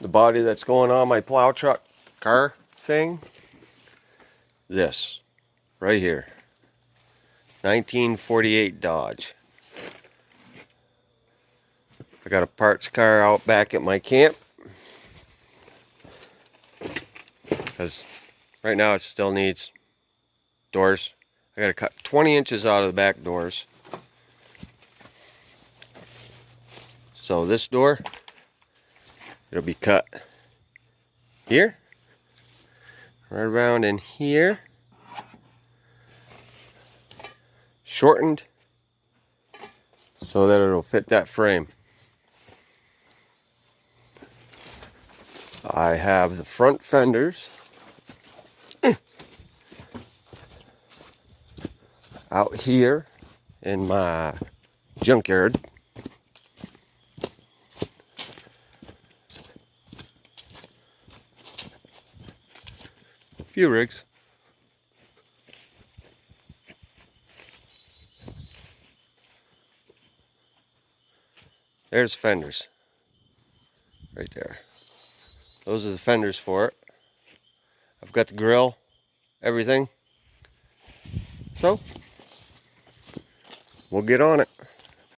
the body that's going on my plow truck car thing. This right here, 1948 Dodge. I got a parts car out back at my camp because right now it still needs doors. I got to cut 20 inches out of the back doors. So this door, it'll be cut here, right around in here, shortened so that it'll fit that frame. I have the front fenders out here in my junkyard. A few rigs. There's fenders right there. Those are the fenders for it. I've got the grill, everything. So, we'll get on it.